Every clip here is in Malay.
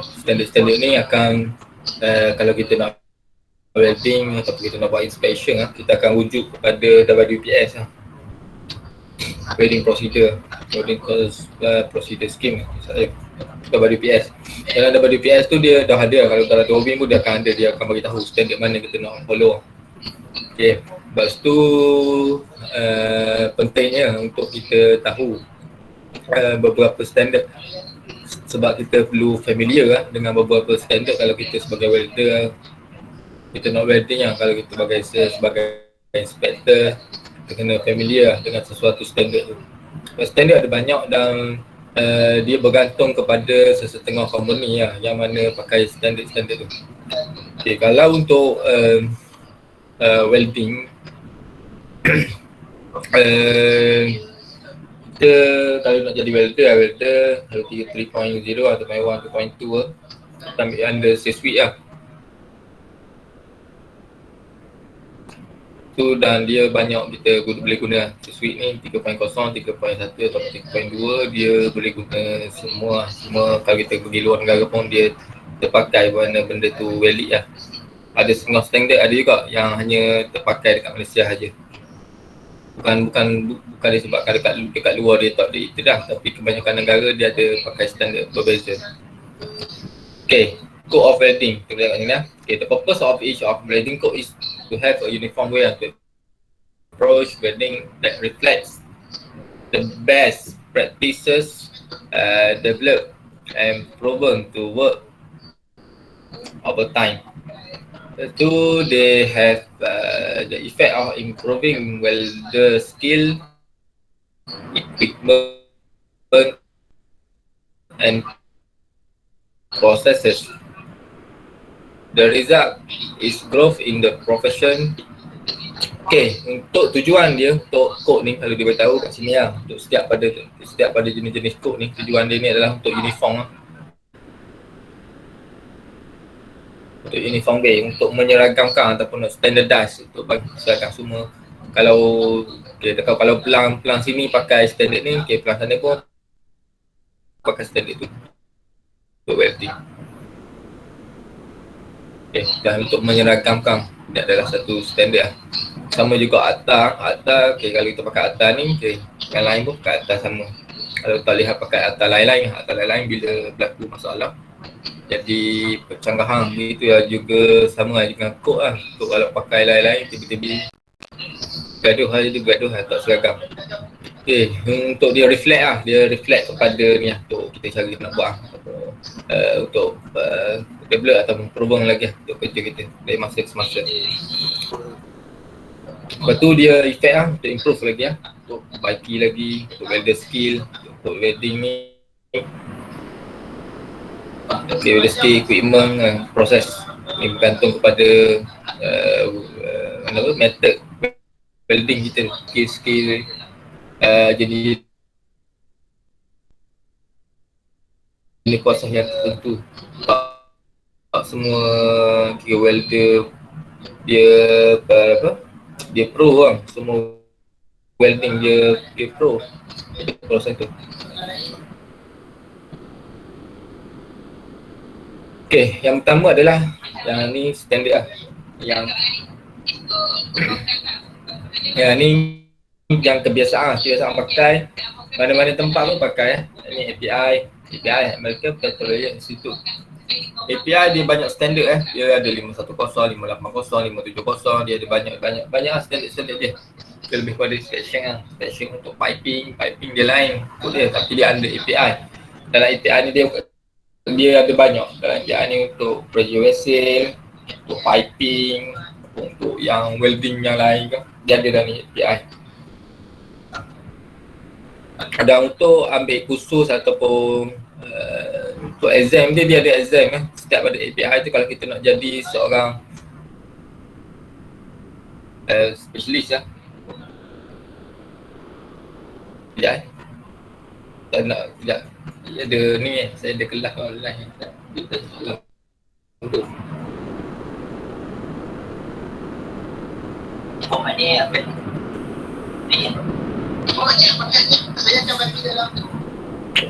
Standard ni akan kalau kita nak welding atau kita nak buat inspection kita akan rujuk kepada WPS welding procedure procedure scheme WPS. Dalam WPS tu dia dah ada, kalau dalam Tobin pun dia akan ada, dia akan bagi tahu standard mana kita nak follow. Okey, lepas tu pentingnya untuk kita tahu beberapa standard, sebab kita perlu familiar dengan beberapa standard. Kalau kita sebagai welder, kita nak welding kalau kita sebagai inspector, kita kena familiar dengan sesuatu standard tu. Standard ada banyak dan dia bergantung kepada sesetengah company yang mana pakai standard tu. Okay, kalau untuk welding kita kalau nak jadi welder 3.0 atau 1.2 kita ambil under C-suite tu, dan dia banyak kita boleh guna C-suite ni 3.0, 3.1 atau 3.2, dia boleh guna semua kalau kita pergi luar negara pun dia terpakai mana benda tu valid Ada setengah standard ada juga yang hanya terpakai dekat Malaysia saja. Bukan disebabkan dekat luar dia tak ada itu tapi kebanyakan negara dia ada pakai standard berbeza. Okay, code of welding. Kita tengok ni Okay, the purpose of each of welding code is to have a uniform way to approach welding that reflects the best practices developed and proven to work over time. Two, they have the effect of improving welder skill, equipment, and processes. The result is growth in the profession. Okay, untuk tujuan dia, untuk kod ni kalau dia beritahu kat sini untuk setiap pada jenis-jenis kod ni, tujuan dia ni adalah untuk uniform untuk uniform way, untuk menyeragamkan ataupun standardize untuk bagi seragam semua. Kalau pelang sini pakai standard ni, pelang sana pun pakai standard tu untuk welding. Dan untuk menyeragamkan dia adalah satu standard Sama juga atar, kalau kita pakai atar ni, yang lain pun pakai atar sama. Kalau tak lihat pakai atar lain-lain bila berlaku masalah jadi pencanggahan begitu juga sama dengan kod Kod kalau pakai lain-lain tiba-tiba gaduh tak seragam. Untuk dia reflect kepada ni untuk kita cari nak buat untuk develop atau improve lagi untuk kerja kita dari masa ke semasa. Lepas tu dia effect untuk improve lagi untuk baiki lagi, untuk welder skill, untuk welding ni. Welder skill, equipment, proses ni bergantung kepada method welding kita, skill jadi ini proses yang tertentu. Tak semua kira welder dia pro semua welding dia pro proses tu. Okay, yang pertama adalah yang ni standard yang ni yang kebiasaan pakai, mana-mana tempat pun pakai Ini API American Petroleum Institute. API dia banyak standard dia ada 510, 580, 570, dia ada banyak standard dia. Dia lebih pada inspection untuk piping dia lain tu dia, tapi dia under API. Dalam API ni dia ada banyak. Dalam API ni untuk pressure vessel, untuk piping, untuk yang welding yang lain dia ada dalam API. Ada untuk ambil khusus ataupun untuk exam dia ada exam setiap pada API tu. Kalau kita nak jadi seorang specialist tak nak dia ada ni saya ada kelas online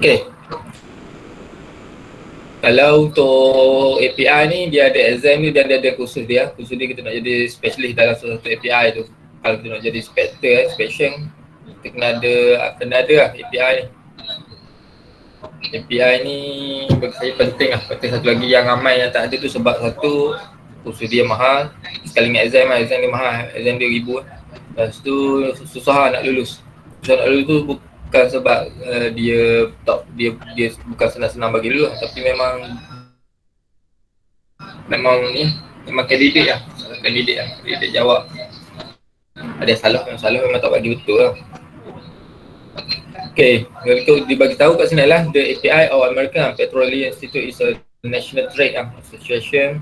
Okay. Kalau untuk API ni dia ada exam ni dan dia ada kursus dia. Kursus dia kita nak jadi specialist dalam satu API tu. Kalau kita nak jadi inspector, inspection, kita kena ada lah API ni. API ni bagi saya penting lah. Penting satu lagi yang ramai yang tak ada tu sebab satu kursus dia mahal. Sekali dengan exam lah, exam dia mahal. Exam dia ribu lah. Lepas tu susah nak lulus. Susah nak lulus tu bukan sebab dia bukan senang-senang bagi lulus, tapi memang kandidat lah. Kandidat jawab. Ada yang salah memang tak bagi betul lah. Okay, untuk dibagi tahu kat sini lah, the API of American Petroleum Institute is a national trade association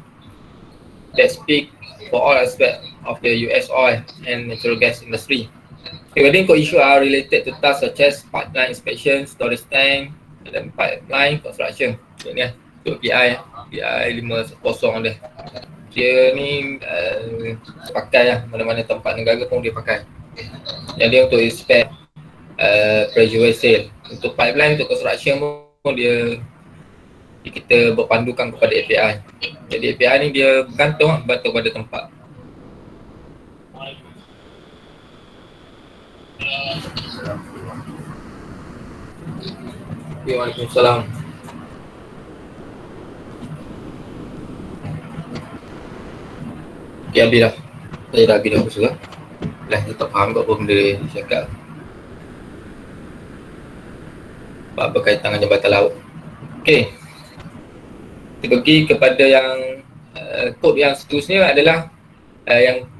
that speak for all aspects of the US oil and natural gas industry. Regarding core issue are related to tasks such as pipeline inspection, storage tank, dan pipeline construction. So ni lah, untuk API 50 dia. Dia ni pakai lah, mana-mana tempat negara pun dia pakai. Jadi untuk inspect pressure vessel, untuk pipeline, untuk construction pun dia kita berpandukan kepada API. Jadi API ni dia bergantung pada tempat. Waalaikumsalam. Okay, habis dah. Saya dah habis dah kursus lah. Saya tak faham apa benda dia cakap. Apa berkaitan dengan jambatan laut. Okay. Kita pergi kepada yang kod yang seterusnya adalah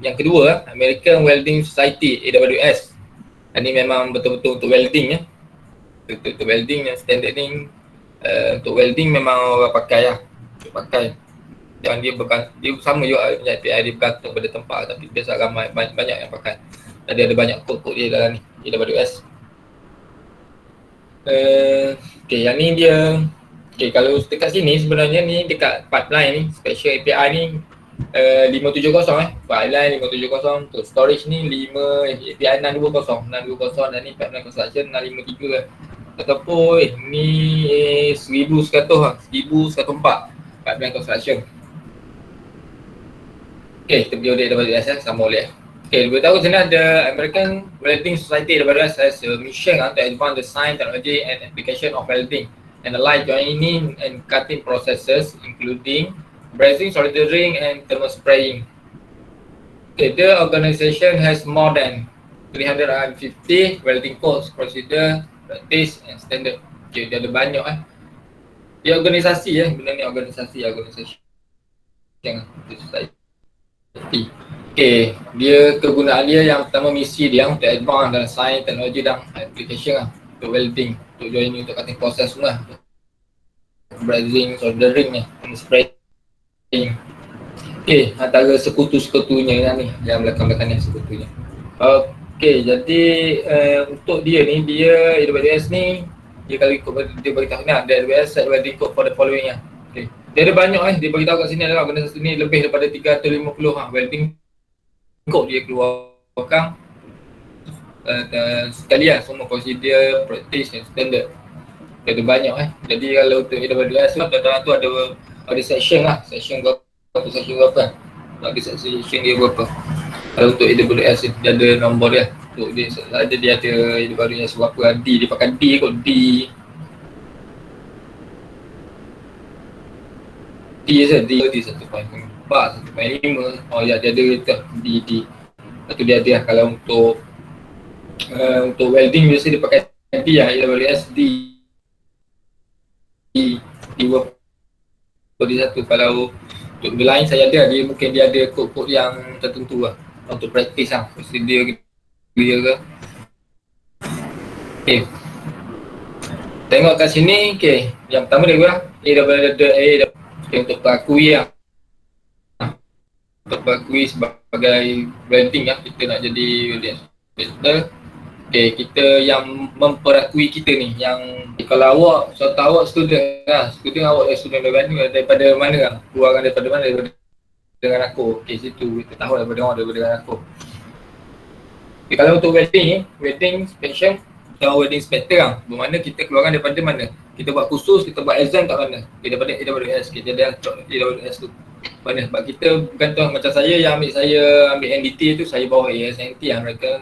yang kedua, American Welding Society, AWS. Ini memang betul-betul untuk welding ya. Untuk welding yang standard ni, untuk welding memang orang pakai lah. Pakai. Yang dia sama juga API dia bergantung pada tempat, tapi biasa ramai banyak yang pakai. Jadi ada banyak kod-kod dia dalam ni, AWS. Okay, yang ni dia kalau dekat sini sebenarnya ni dekat pipeline ni, special API ni 570 pipeline 570, untuk storage ni 5 API 620 dan ni pipeline construction 653 ataupun ni 1100 1104 pipeline construction. Okay, kita pergi audit AWS sama boleh. Okay, boleh tahu sini ada American Welding Society AWS has a mission to advance the science, technology and application of welding and allied joining and cutting processes including brazing, soldering and thermal spraying. Okay, the organization has more than 350 welding codes, procedure, practice and standard. Okay, dia ada banyak Dia organisasi benda ni organisasi. Okay, dia kegunaan dia yang pertama, misi dia untuk advance dalam sains, teknologi dan application untuk welding, untuk joining, untuk cutting proses semua, brazing, soldering and spraying. Okay, antara sekutu-sekutunya ni, yang belakang-belakang ni sekutunya. Okay, jadi untuk dia ni, AWS ni, dia kalau ikut dia beritahu ni, ada AWS set welding code for the following Okay. Dia ada banyak dia beritahu kat sini adalah organisasi ni lebih daripada 350 welding code dia keluarkan sekali semua prosedur, practice dan standard. Dia ada banyak Jadi kalau untuk AWS dalam tu ada section section berapa bagi section dia berapa. Kalau untuk AWS dia ada nombor dia. Untuk dia ada AWS berapa D, dia pakai D kot D je, D 1.4, 1.5. Oh ya, dia ada D. Lepas tu dia ada kalau untuk welding biasa dia pakai D AWS D berapa satu. Kalau untuk benda lain saya ada, dia mungkin dia ada kod-kod yang tertentu untuk praktis prosedur dia ke. Okay, tengok kat sini. Okay, yang pertama dia AWS untuk berakui untuk berakui sebagai welding kita nak jadi welding inspector. Okay, kita yang memperakui kita ni, yang kalau awak student awak student daripada mana keluaran daripada mana, daripada dengan aku. Okay, situ kita tahu daripada dengan aku. Okay, kalau untuk welding inspection, yang wedding inspector lah. Bermakna kita keluarkan daripada mana? Kita buat kursus, kita buat exam kat mana? Daripada AWS, kita ada AWS tu. Mana? Sebab kita bergantung macam saya yang ambil NDT tu, saya bawa ASNT yang mereka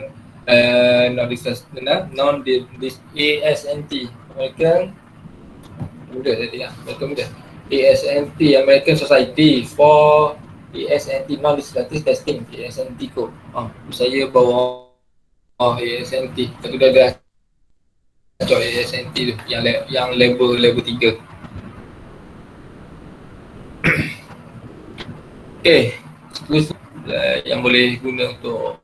ASNT American muda tadi lah, American muda. ASNT American Society for ASNT Non-Legislative Testing, ASNT kot. Saya bawa ASNT. Tapi dah ada job ASNT tu yang level 3. Okay, terus yang boleh guna untuk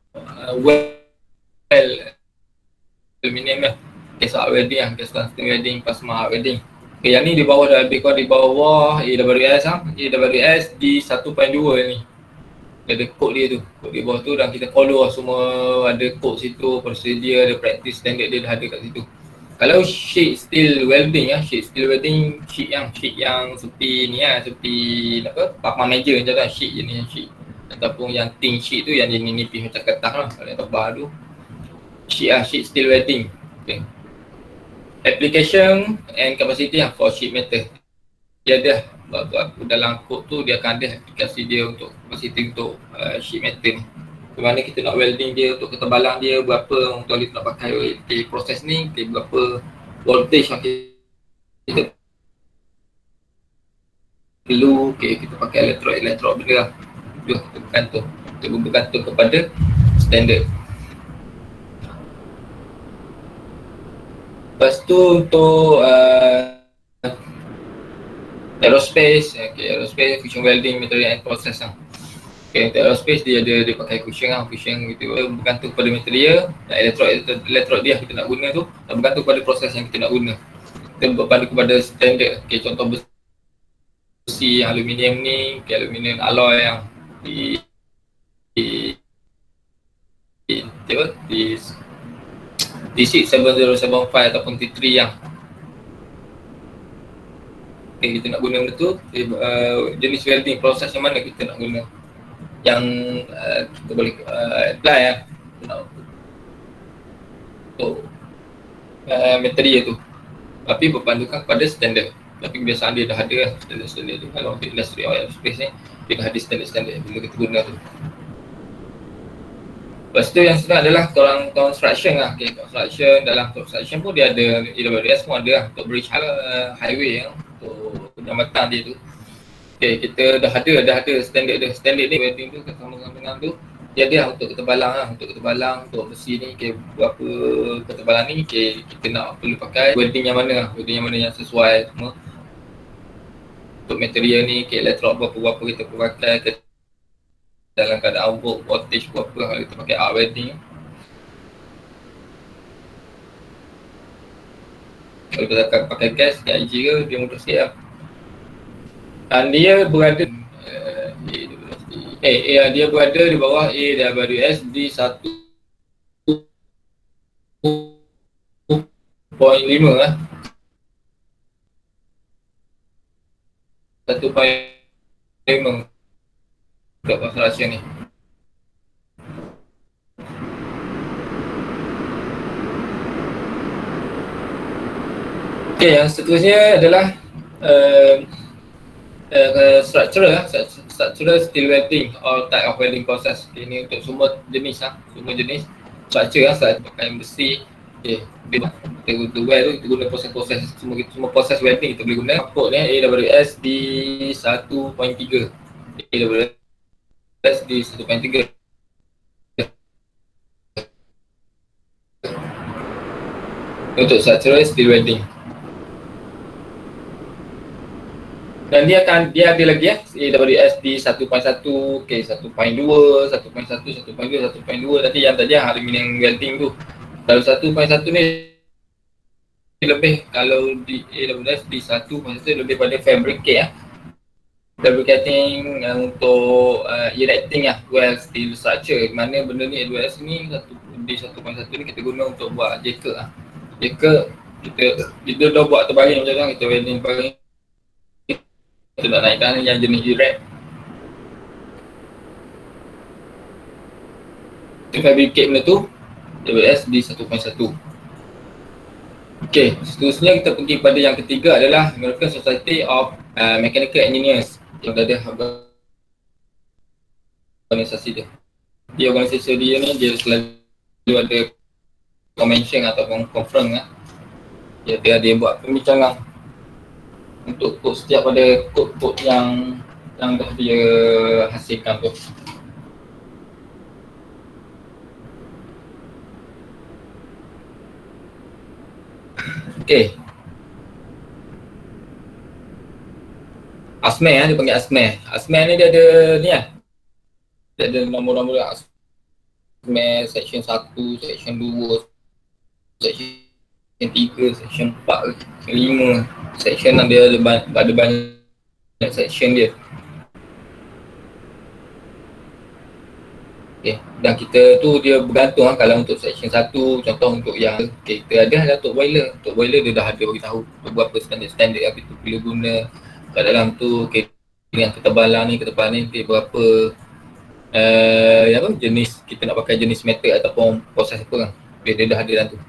aluminium lah. Case art wedding lah, case custom wedding, plasma art wedding. Okay, yang ni di bawah dah lebih kurang di bawah AWS lah. AWS di 1.2 ni. Dia ada kod dia tu, kod di bawah tu, dan kita follow lah semua, ada kod situ, prosedur, ada practice standard dia dah ada kat situ. Kalau sheet steel welding lah, sheet yang seperti ni lah, seperti apa, papan meja macam tu lah, sheet je ni, sheet. Ataupun yang thin sheet tu yang dia nipis macam kertas lah, kalau yang tebal tu. Sheet steel welding. Okay. Application and capacity lah for sheet metal. Dia ada dalam kod tu, dia akan ada aplikasi dia untuk capacity untuk sheet metal ni. Bagaimana kita nak welding dia, untuk ketebalan dia berapa, untuk kita nak pakai proses ni, berapa voltage yang kita perlu, kita pakai elektrod benda lah. Dia bergantung kepada standard. Lepas tu untuk aerospace, aerospace, fusion welding, material and process lah. Okay, untuk aerospace dia pakai cushion lah, cushion gitu, bergantung pada material dan elektrod dia kita nak guna tu, dan bergantung pada proses yang kita nak guna. Kita berpandu kepada standard. Okay, contoh besi aluminium ni, aluminium alloy yang di T6775 ataupun T3 yang kita nak guna benda tu, jenis welding, proses yang mana kita nak guna, yang kita boleh apply lah untuk material tu, tapi berpandukan pada standard. Tapi kebiasaan dia dah ada lah, standard tu. Kalau untuk industri oil space ni, dia dah ada standard bila kita guna tu. Lepas tu yang sedang adalah construction lah. Okay, dalam construction pun dia ada, AWS pun ada lah untuk bridge highway untuk jambatan dia tu. Okay, kita dah ada standard dia. Standard ni welding tu sama dengan tu, dia ada untuk ketebalan untuk besi ni, berapa ketebalan ni, kita nak perlu pakai welding yang mana yang sesuai semua. Untuk material ni, elektrod berapa kita perlu pakai, dalam keadaan voltage berapa kalau kita pakai arc welding. Kalau kita akan pakai gas, GIG ke, dia mudah sikit lah. Dan dia berada dia berada di bawah AWS di 1.5 lah. 1.5 untuk construction ni. Okay, yang seterusnya adalah structural steel welding or type of welding process. Okay, ini untuk semua jenis structure lah, pakai besi. Okay, kita weld tu, kita guna proses semua proses welding kita boleh guna. Port ni AWS di 1.3, AWS di 1.3 untuk structural steel welding. Dan dia ada lagi AWS di 1.1, okay, 1.2, 1.1, 1.2 tadi yang aluminium welding tu. Kalau 1.1 ni lebih, kalau di AWS di 1.1 lebih pada fabricate fabricating untuk erecting well steel structure. Mana benda ni AWS ni di 1.1 ni kita guna untuk buat jeka kita dah buat terbaring macam tu, kita welding terbaring, kita nak naikkan yang jenis erect, kita fabricate benda tu AWS di 1.1. Okey, seterusnya kita pergi pada yang ketiga adalah American Society of Mechanical Engineers yang ada organisasi dia. Di organisasi dia ni dia selalu ada convention ataupun conference lah. Dia buat pembincangan untuk setiap pada kod-kod yang dah dia hasilkan tu. Okey. ASME dia panggil ASME. ASME ni dia ada ni lah. Dia ada nombor-nombor ASME section 1, section 2, section 3, section 4, section 5. Section dia ada banyak section dia. Okay. Dan kita tu dia bergantung lah. Kalau untuk section 1, contoh untuk yang kita ada lah untuk boiler. Untuk boiler dia dah ada beritahu beberapa standard yang kita perlu guna kat dalam tu. Okay. Dengan ketebalan ni dia berapa jenis kita nak pakai jenis metal ataupun proses apa kan. Dia dah ada dalam tu.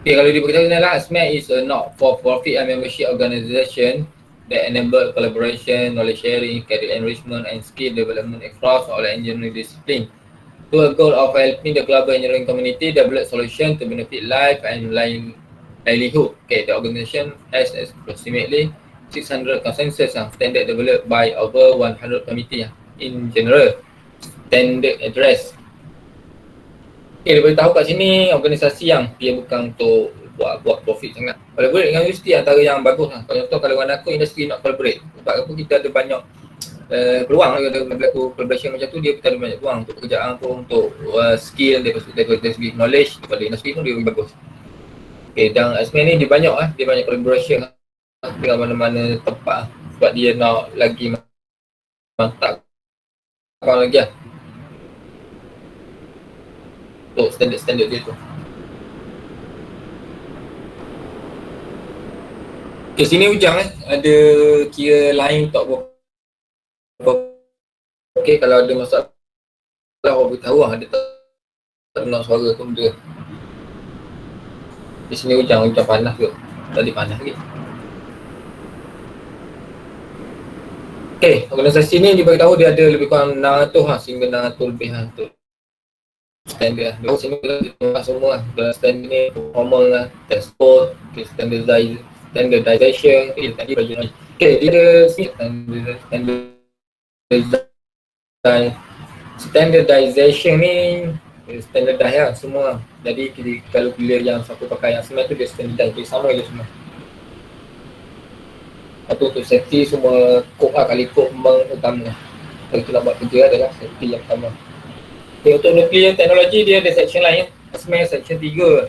Okay, kalau dia berkata lah, ASME is a not-for-profit and membership organisation that enable collaboration, knowledge sharing, career enrichment and skill development across all engineering discipline. To a goal of helping the global engineering community develop solutions to benefit life and livelihood. Okay, the organisation has approximately 600 consensus standard developed by over 100 committee in general. Standard address. Okay, dia beritahu kat sini organisasi yang dia bukan untuk buat profit sangat. Collaborate dengan universiti antara yang bagus lah. Contoh kalau dengan aku industri nak collaborate. Sebab apa kita ada banyak peluang lah kalau berlaku collaboration macam tu, dia kita ada banyak peluang untuk pekerjaan pun, untuk skill dari segi knowledge daripada industri tu dia lebih bagus. Okay, dan ASME ni dia banyak collaboration dengan mana-mana tempat sebab dia nak lagi mantap lagi lah untuk standard dia tu. Okay, sini hujang ada kira line tak berapa. Okay, kalau ada masalah awak beritahu lah, dia tak dengar suara tu benda. Di sini hujang panas ke? Tadi panas lagi. Okay, organisasi ni dia beritahu dia ada lebih kurang 600 sehingga 600 lebih tu standard lah. Sini kita semua dalam standard ni formal lah, test code, standardization, tadi bagi ni. Okay, dia ada standardization ni standardize lah semua. Jadi kalau bila yang siapa pakai yang semua tu dia standardize, dia sama je semua. Atau untuk safety semua kod lah, kali kod memang utama. Kalau kita nak buat kerja adalah safety yang utama. Okay, untuk nuclear teknologi dia ada section lain ASME section 3.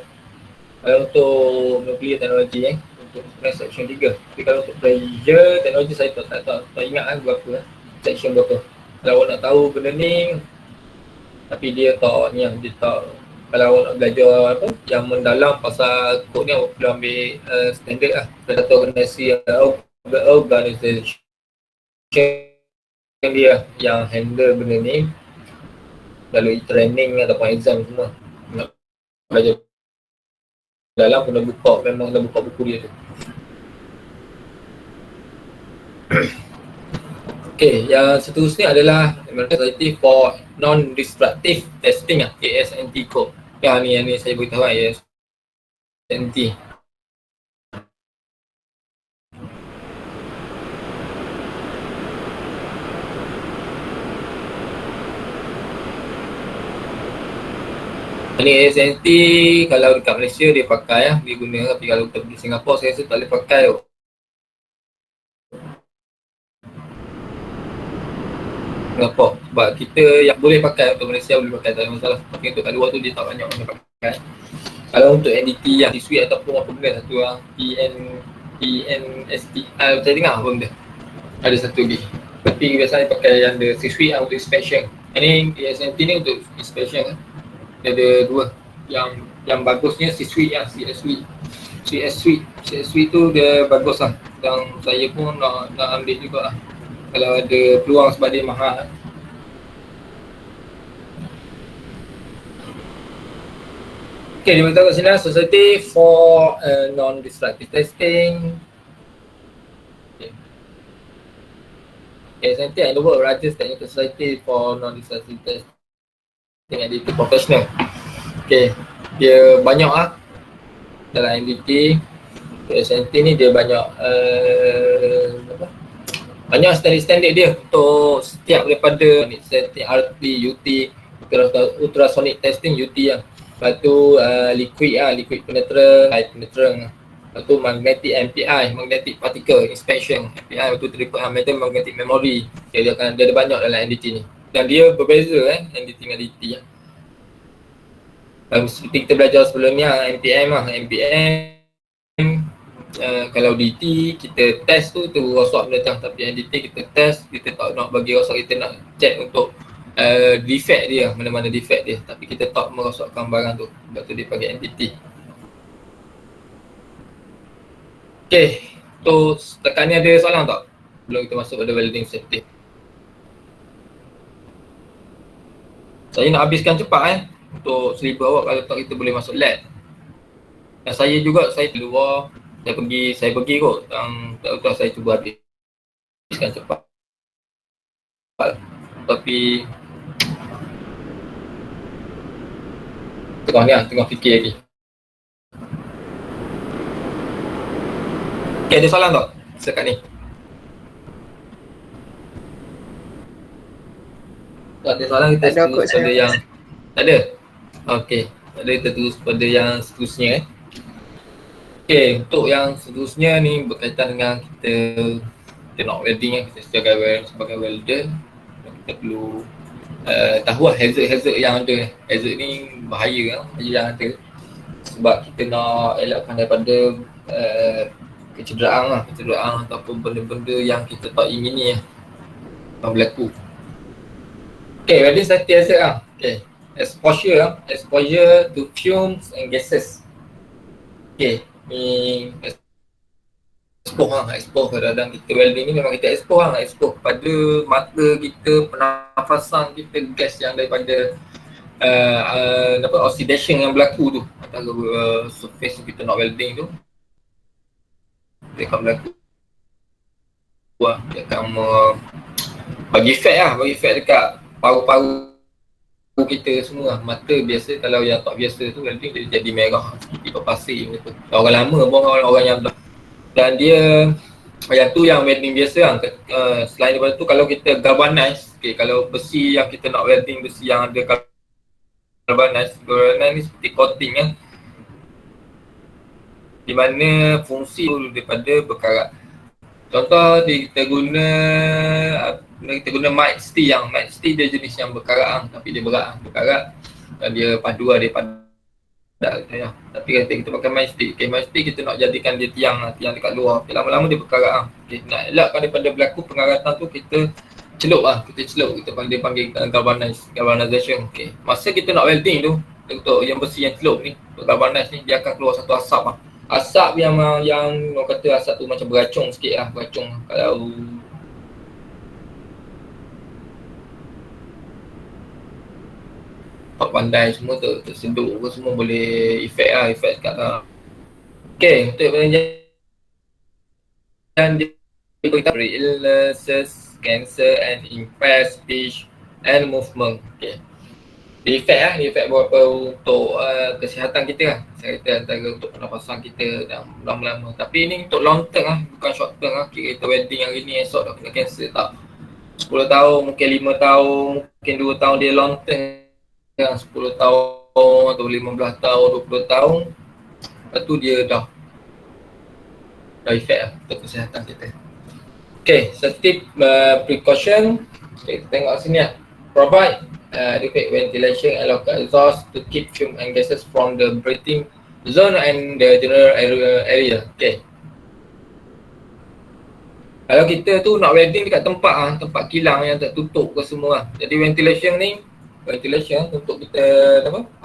Kalau untuk nuclear teknologi untuk section 3. Tapi kalau untuk pressure teknologi saya tak ingat lah berapa section berapa. Kalau awak nak tahu benda ni, tapi dia tak ni lah, dia tak, kalau awak nak belajar apa yang mendalam pasal kod ni awak perlu ambil standard lah. Satu organisasi dia yang handle benda ni melalui training ataupun exam semua. Nak belajar dalam kena buka buku dia tu. Okay, yang seterusnya adalah American Society for Non-Destructive Testing ASNT code. Yang ni saya beritahu ASNT. Ni ASNT kalau dekat Malaysia dia pakai dia guna, tapi kalau kita pergi Singapura saya rasa tak boleh pakai Singapura. Sebab kita yang boleh pakai untuk Malaysia boleh pakai, tak ada masalah. Tapi untuk kat luar tu dia tak banyak boleh pakai. Kalau untuk NDT yang C-Suite ataupun apa benda satu lah, PNSTI, saya dengar apa benda. Ada satu lagi. Tapi biasanya pakai yang the C-Suite untuk inspection. Ini ASNT ni untuk inspection Dia ada dua. Yang bagusnya C-Suite CS Suite tu dia bagus lah. Dan saya pun nak ambil juga lah. Kalau ada peluang sebab dia mahal. Okay, dia beritahu kat sini Society for Non-Destructive Testing. Okay, scientific and the world largest technical society for non-destructive testing NDT professional. Okay, dia banyak dalam NDT. Scientific ni dia banyak banyak standard dia untuk setiap daripada RT, UT, ultrasonic testing UT lah. Lepas tu liquid penetrant, high penetrant. Lepas tu magnetic MPI, magnetic particle inspection, MPI. Lepas tu magnetic memory. Okay, dia ada banyak dalam NDT ni. Dan dia berbeza NDT dengan DT lah. Seperti kita belajar sebelum ni MPM kalau DT kita test tu rosak benda tu, tapi NDT kita test, kita tak nak bagi rosak, kita nak check untuk defect dia, mana-mana defect dia, tapi kita tak merosakkan barang tu, sebab tu dia panggil NDT. Okay, tu setakat ni ada soalan tak? Belum kita masuk pada welding safety. Saya nak habiskan cepat untuk selipar awak, kalau tak kita boleh masuk lab. Dan saya juga, saya keluar, saya pergi kot, tak tahu saya cuba habiskan cepat. Tapi tengah fikir lagi. Okay, ada soalan tak setakat ni? Tak ada soalan, kita terus pada yang tak ada? Okay, tak ada, kita terus pada yang seterusnya. Okay, untuk yang seterusnya ni berkaitan dengan kita nak welding kita sebagai welder, kita perlu tahu hazard yang ada. Hazard ni bahaya yang ada, sebab kita nak elakkan daripada kecederaan ataupun benda-benda yang kita tak ingini berlaku. Okay, welding safety hazard Okay, exposure to fumes and gases. Okay, ni expose kadang-kadang kita welding ni memang kita expose pada mata kita, pernafasan kita, gas yang daripada oxidation yang berlaku tu antara surface kita nak welding tu, dia akan berlaku. Dia akan bagi efek dekat paru-paru kita semua. Mata biasa, kalau yang tak biasa tu welding dia jadi merah, seperti pasir gitu. Orang lama pun orang yang, dan dia yang tu yang welding biasa selain daripada tu, kalau kita galvanize, kalau besi yang kita nak welding, besi yang ada galvanize ni seperti coating di mana fungsi daripada berkarat. Contoh kita guna mic steel dia jenis yang berkarat tapi dia berat berkarat, dan dia padu dia padat tapi kita pakai mic steel kita nak jadikan dia tiang dekat luar, lama-lama dia berkarat nak elakkan daripada berlaku pengaratan tu, kita celup kita panggil galvanization. Masa kita nak welding tu, untuk yang besi yang celup ni, untuk galvanize ni, dia akan keluar satu asap yang orang kata asap tu macam beracun sikit beracun. Kalau tak pandai semua terseduk ke semua boleh efek dekat Okay, untuk yang illnesses, cancer and impaired speech and movement. Efek berapa untuk kesihatan kita antara untuk pernafasan kita dan lama-lama. Tapi ini untuk long term bukan short term kita welding hari ni, esok dah kena cancel tak. 10 tahun, mungkin 5 tahun, mungkin 2 tahun, dia long term 10 tahun atau 15 tahun, 20 tahun. Lepas tu dia dah efek untuk kesihatan kita. Okay, safety precaution. Kita tengok sini provide adequate ventilation and local exhaust to keep fume and gases from the breathing zone and the general area. Okay. Kalau kita tu nak welding dekat tempat kilang yang tertutup ke semua. Jadi ventilation untuk kita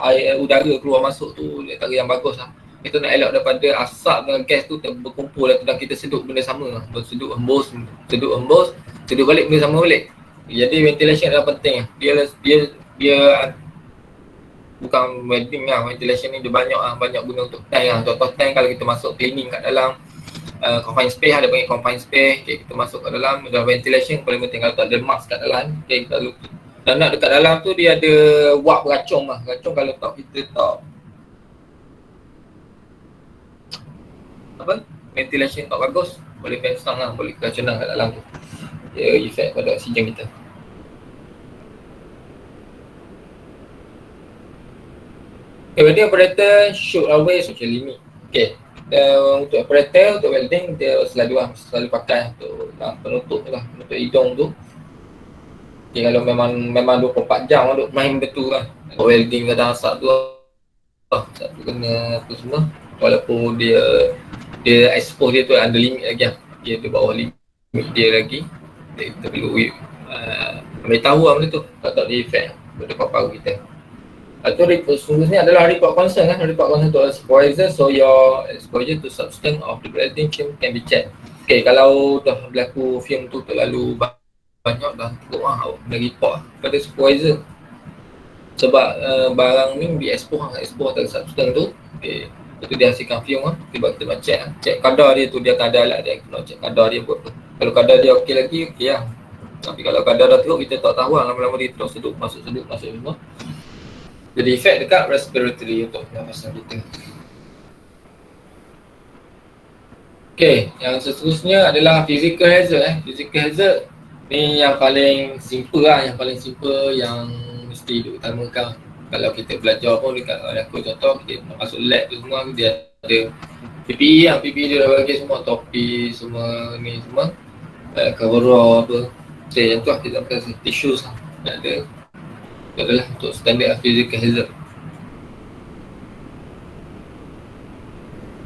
air udara keluar masuk tu cara yang bagus Kita nak elak daripada asap dengan gas tu berkumpul dan kita sedut benda sama. Sedut embus, sedut balik benda sama balik. Jadi ventilation adalah penting. Dia bukan welding lah. Ventilation ni dia banyak guna untuk tank lah. Contoh tank kalau kita masuk cleaning kat dalam confined space, ada panggil confined space, okay, kita masuk kat dalam, ada ventilation paling penting. Kalau tak ada mask kat dalam, okay, kalau dan nak dekat dalam tu dia ada wap racung lah. Racung kalau tak kita tak apa, ventilation tak bagus, boleh pensang lah, boleh keracunan kat dalam tu. Dia efek pada oksigen kita. Okay, welding operator should always social limit. Okay, untuk operator, untuk welding dia selalu pakai untuk penutup lah, penutup hidung tu. Okay, kalau memang 24 jam duk main betul lah. Untuk welding kadang asap tu kena apa semua, walaupun dia expose dia tu under limit lagi lah. Dia bawah limit dia lagi, kita perlu beritahu lah benda tu, tak dia efek pada paru-paru kita. Atau seterusnya adalah report concern kan. Report concern to a supervisor, so your exposure to substance of the welding film can be checked. Okay, kalau dah berlaku film tu terlalu banyak dah teruk lah, awak kena report pada supervisor. Sebab barang ni di-expose atas substance tu. Okay, lepas tu dia hasilkan film lah. Tiba kita nak check kadar dia tu, dia akan ada alat dia kena check kadar dia berapa. Kalau kadar dia okey lagi, okey lah. Tapi kalau kadar dah teruk, kita tak tahu lah, lama-lama dia terus sedut masuk semua. Jadi efek dekat respiratory untuk pernafasan kita. Okay, yang seterusnya adalah physical hazard. Physical hazard ni yang paling simple lah, yang mesti diutamakan. Kalau kita belajar pun dekat aku contoh, kita masuk lab tu semua, dia ada PPE lah, PPE dia dah bagi semua, topi semua ni semua, coverall apa. Okay, yang tu lah kita pakai tissues lah, ada. Itu adalah untuk standard physical hazard.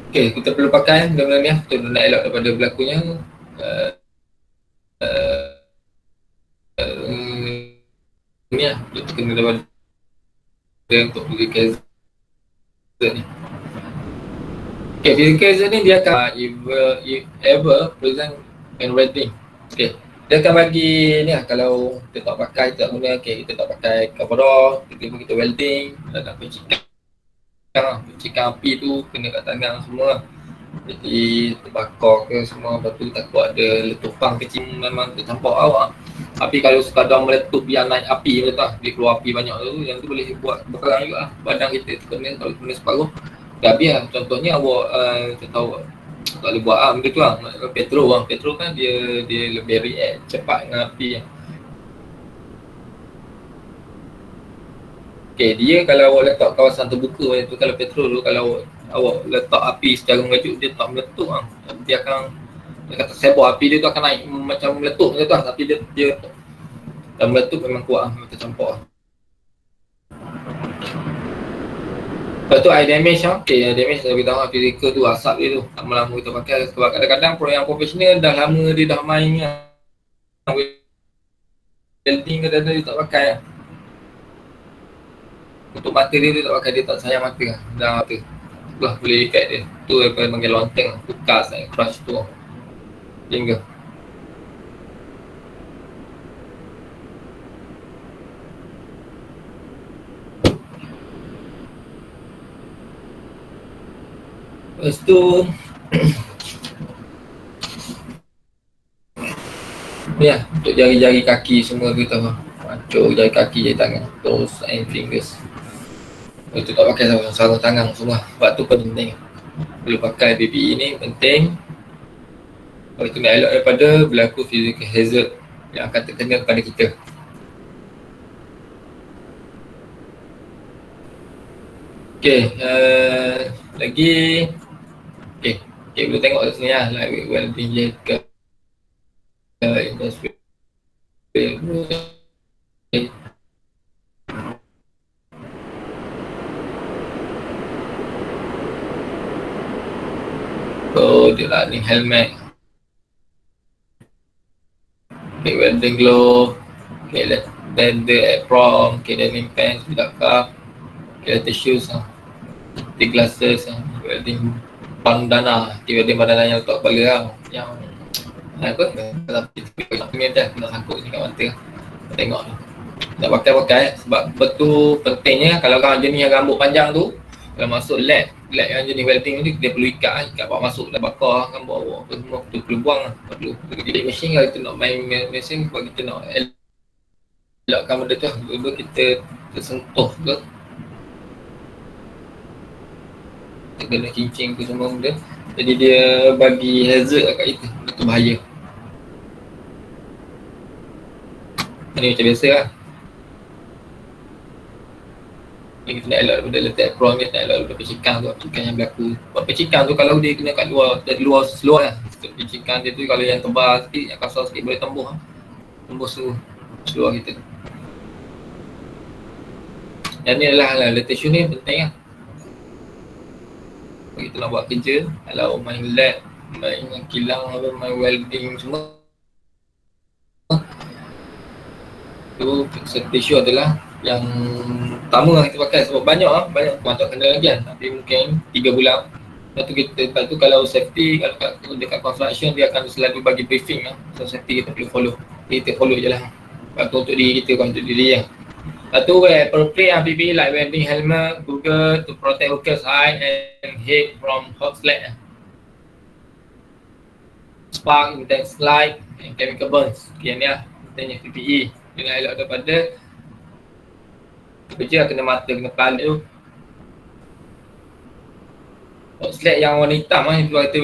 Okay, kita perlu pakai benda-benda ni untuk nak elak daripada berlakunya ni lah, kita kena daripada untuk physical hazard ni. Okay, physical hazard ni dia akan if ever present in welding. Okay, dia akan bagi ni lah, kalau kita tak pakai, tak guna, okay, kita tak pakai coverall, tiba-tiba kita welding, nak percikan api tu kena kat tangan semua, jadi terbakar ke semua, lepas tu takut ada letupan kecil memang tercampak awak. Tapi kalau sekadar meletup biar naik api macam tu, dia keluar api banyak tu, yang tu boleh buat berperang juga lah. Badan kita terkena, kalau kena separuh dah habis lah. Contohnya awak kita tahu tak boleh buat benda tu lah. Petrol kan dia lebih react cepat dengan api. Okay, dia kalau awak letak kawasan terbuka macam tu, kalau petrol tu, kalau awak letak api secara mengajuk, dia tak meletup lah. Dia kata sebab api dia tu akan naik macam meletup macam tu lah. Tapi dia dah meletup memang kuat lah, memang tercampak lah. Lepas tu air damage lah. Okay, air damage lebih tahu physical tu, asap dia tu lama-lama kita pakai. Sebab kadang-kadang yang profesional dah lama dia dah main lah, welding kadang-kadang dia tak pakai lah. Untuk mata dia tak pakai, dia tak sayang mata lah. Dah mata tu boleh effect dia. Tu apa panggil lonteng lah, bekas lah, crush tu lah. Hingga lepas tu ni lah, untuk jari-jari kaki semua tu tahu, hancur jari kaki, jari tangan, toes and fingers. Itu tak pakai sarung tangan semua. Sebab tu penting, perlu pakai PPE ni penting. Kalau itu nak elak daripada berlaku physical hazard yang akan terkena kepada kita. Okay, lagi okay, boleh tengok kat sini lah, like welding je ke industry. So dia lah ni helmet, okay, welding glove, okay, leather apron, okay, denim pants without cuff, okay, leather shoes, the glasses, welding bandana, okay, welding bandana yang letak kepala lah, yang apa, kalau kita nak sangkut ni kat mata, tengok lah. nak pakai sebab betul pentingnya kalau orang jenis yang rambut panjang tu kalau masuk lab yang jenis welding ni dia perlu ikat bawa masuk dalam bakar kan bawa apa semua tu perlu buang lah. Perlu jadi mesin kalau kita nak main mesin kalau kita nak elakkan benda tu dulu kita tersentuh ke kita kena cincin ke semua benda jadi dia bagi hazard kat kita itu bahaya ni macam biasa lah. Kita nak elak daripada letak apron ni, nak elak daripada pecikan tu, pecikan yang berlaku. Sebab pecikan tu kalau dia kena kat luar, dari luar seluar lah. Pecikan dia tu kalau yang tebal sikit, yang kasar sikit boleh tembus lah. Tembus seluar kita. Dan ni adalah letation ni penting lah. Kalau kita nak buat kerja, kalau main lab, main kilang, main welding semua tu letation adalah yang pertama lah kita pakai sebab banyak orang tak kenal lagi kan tapi mungkin 3 bulan lepas tu kalau safety kalau dekat construction dia akan selalu bagi briefing lah so safety kita perlu follow kita follow je lah lepas tu untuk diri kita untuk diri lah lepas tu appropriate PPE like wearing helmet, Google to protect workers' eye and head from hot slag spark, intense light and chemical burns sekian ni lah pentingnya PPE dengan elok daripada kerja kena mata, kena kepala tu slide yang warna hitam lah, itu kita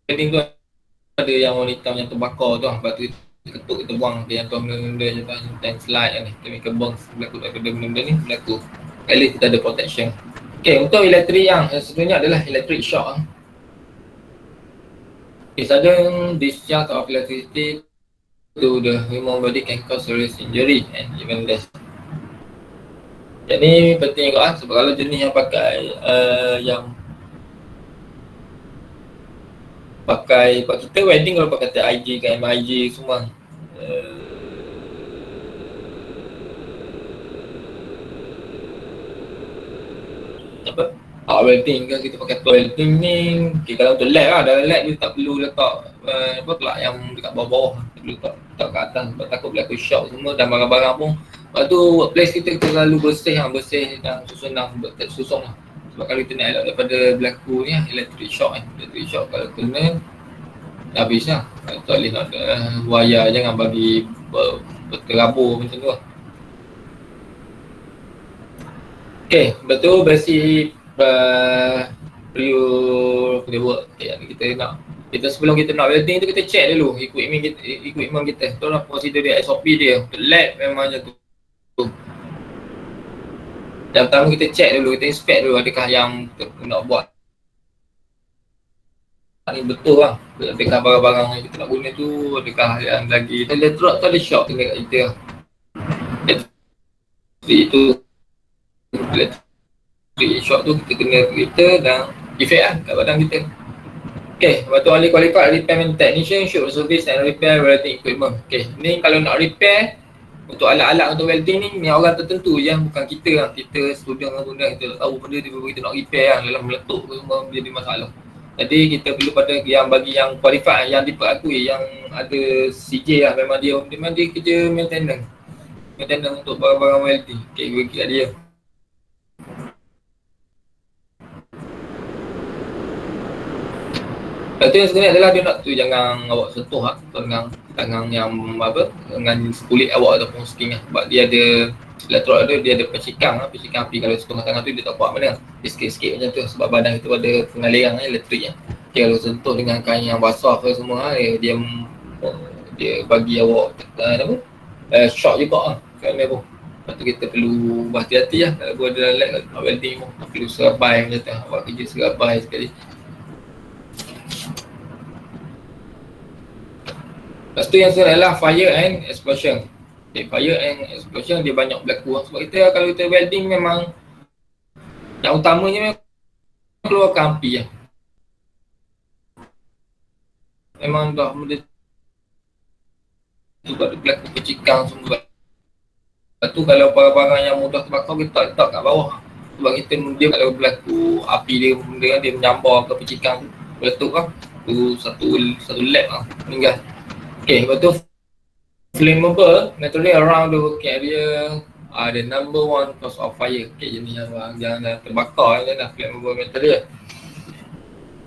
wedding tu ada yang warna hitam yang terbakar tu lah, lepas tu kita ketuk, kita buang dia yang tu benda-benda je tu dan slide ni, chemical burns berlaku daripada benda-benda ni berlaku at least kita ada protection. Ok, untuk elektrik yang sebenarnya adalah electric shock sudden discharge of electricity to the human body can cause serious injury and even death. Jadi penting juga sebab kalau jenis yang pakai pak kita wedding kalau pakai TIG kan MIG semua apa welding kan kita pakai welding ni kalau untuk lab lah dalam lab dia tak perlu letak apa pula yang dekat bawah-bawah perlu letak kat atas sebab takut berlaku shock semua dan barang-barang pun lepas tu workplace kita selalu bersih dan susung lah sebab kalau kita nak elak daripada berlaku ni electric shock kalau kena habis lah tak boleh nak wayar jangan bagi terabur macam tu lah. Ok, betul basic work kita sebelum kita nak welding tu kita check dulu equipment kita tu lah prosedur dia SOP dia lab memang macam tu. Yang pertama kita check dulu, kita inspect dulu adakah yang kita nak buat ni betul lah adakah barang-barang yang kita nak guna tu adakah yang lagi electrode tu ada shock tinggal kat kita itu electric shock tu kita kena kereta dan efek lah kat badan kita. Okay, lepas tu only qualified repairman technician should service and repair welding equipment. Okay, ni kalau nak repair untuk alat-alat untuk welding ni orang tertentu je bukan kita lah. Kita student kita tak tahu benda tiba-tiba kita nak repair lah dalam meletup ke semua jadi masalah. Jadi kita perlu pada yang bagi yang qualified yang diperakui yang ada CJ lah memang dia kerja maintenance untuk barang-barang welding. Okay, bagi kat dia. Lepas tu yang sebenarnya adalah dia nak tu jangan awak sentuh lah tangan yang apa dengan kulit awak ataupun skin lah sebab dia ada elektrod dia ada pecikan api kalau sentuh tangan tu dia tak kuat mana dia sikit-sikit macam tu sebab badan kita ada pengaliran elektrik okay, kalau sentuh dengan kain yang basah ke semua dia bagi awak shock juga lah kan apa. Lepas tu kita perlu berhati-hati lah kalau ada dalam lab kalau welding pun perlu serabai macam tu awak kerja serabai sekali. Lepas tu yang sebenarnya adalah fire and explosion. Okay, fire and explosion dia banyak berlaku sebab kita kalau kita welding memang yang utamanya memang keluarkan api lah. Memang dah benda tu kat berlaku pecikan semua. Lepas tu kalau barang-barang yang mudah terbakar kita letak kat bawah sebab dia kalau berlaku api dia menyambar ke pecikan meletup lah tu satu lab lah meninggal. Okay, lepas tu flammable naturally around the working area are the number one cause of fire. Okay, jenis yang dah terbakar je lah flammable material.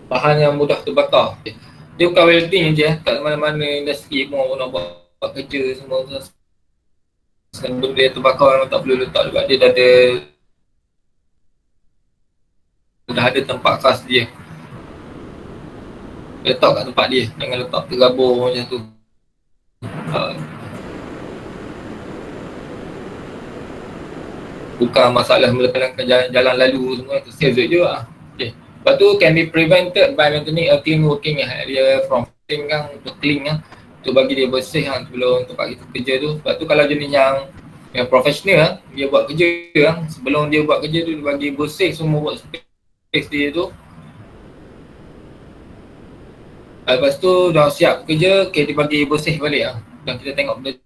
Bahan yang mudah terbakar. Okay. Dia bukan welding je, kat mana-mana industri pun orang nak buat kerja semua. Benda dia terbakar memang tak perlu letak juga. Dia dah ada tempat khas dia. Letak kat tempat dia, jangan letak tergabur macam tu. Bukan masalah meletakkan jalan lalu semua, tu safe je lah. Okay. Lepas tu can be prevented by maintaining a clean working area from clean kan, untuk clean kan, untuk bagi dia bersih kan sebelum tempat kita kerja tu. Lepas tu kalau jenis yang profesional dia buat kerja kan, sebelum dia buat kerja tu dia bagi bersih semua buat space dia tu. Lepas tu dah siap kerja, okay, dia bagi bersih balik lah. Dan kita tengok benda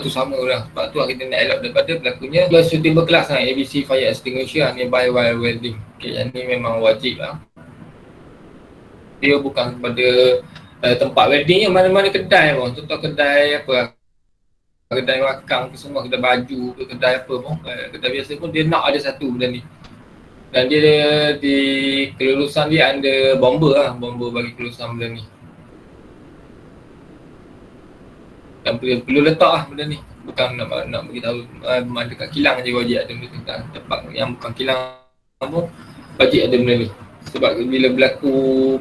tu sama lah. Sebab tu kita nak elok daripada berlakunya suitable class lah, ABC fire extinguisher nearby while welding. Okay, yang ni memang wajib lah. Dia bukan kepada tempat welding yang mana-mana kedai pun. Contoh kedai apa lah, kedai makan ke semua, kedai baju ke kedai apa pun, kedai biasa pun dia nak ada satu benda ni. Dan dia di kelulusan dia ada bomber lah, bomber bagi kelulusan benda ni. Dan perlu letak lah benda ni. Bukan nak beritahu dekat kilang je wajib ada benda ni. Tempat yang bukan kilang pun wajib ada benda ni. Sebab bila berlaku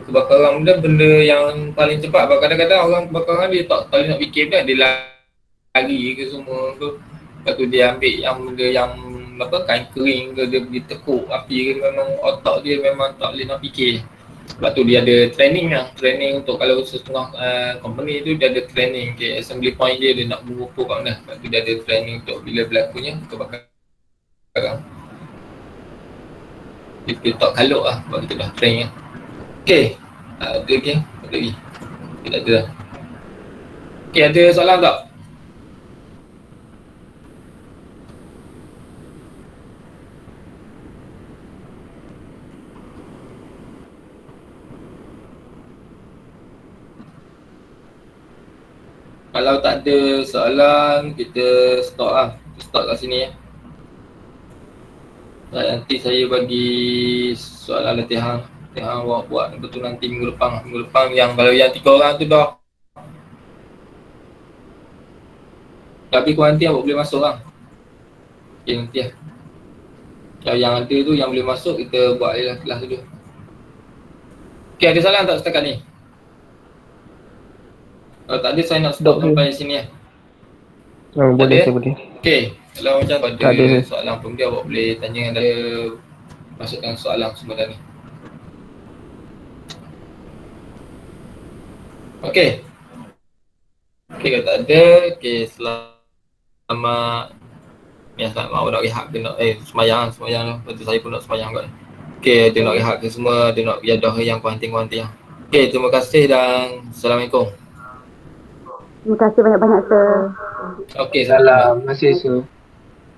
kebakaran benda yang paling cepat, kadang-kadang orang kebakaran dia tak boleh nak fikir benda, dia lari ke semua tu. Lepas tu dia ambil yang benda yang apa, kain kering ke, dia pergi tekuk api ke, memang otak dia memang tak boleh nak fikir. Sebab tu dia ada training lah, training untuk kalau setengah company tu dia ada training, okay, assembly point dia nak mengukur kat mana. Sebab tu dia ada training untuk bila berlakunya kebakaran. Dia letak kaluk lah, sebab kita dah train lah. Okay, ada lagi? Ada lagi? Tak ada lah. Okay, ada soalan tak? Kalau tak ada soalan, kita stop lah. Kita stop kat sini ya. Nanti saya bagi soalan latihan. Latihan awak buat betul nanti minggu depan. Minggu depan yang kalau yang 3 orang tu dah. Tapi kuanti awak boleh masuk lah. Okay, nanti lah. Kalau yang ada tu yang boleh masuk, kita buat kelas dulu. Okay, ada soalan tak setakat ni? Kalau tak ada, saya nak stop sampai sini ya. Boleh, saya boleh. Okay, kalau macam ada soalan pun dia awak boleh tanya, ada masukkan soalan semua dah ni. Okay. Okay, kalau tak ada, okay, selamat awak nak rehat ke nak, semayang lah. Lepas tu saya pun nak semayang kot. Okay, dia nak rehat ke semua, dia nak biadah yang kuanting-kuanting. Okay, terima kasih dan Assalamualaikum. Terima kasih banyak-banyak, Sir. Okay, salam. Terima kasih, Sir.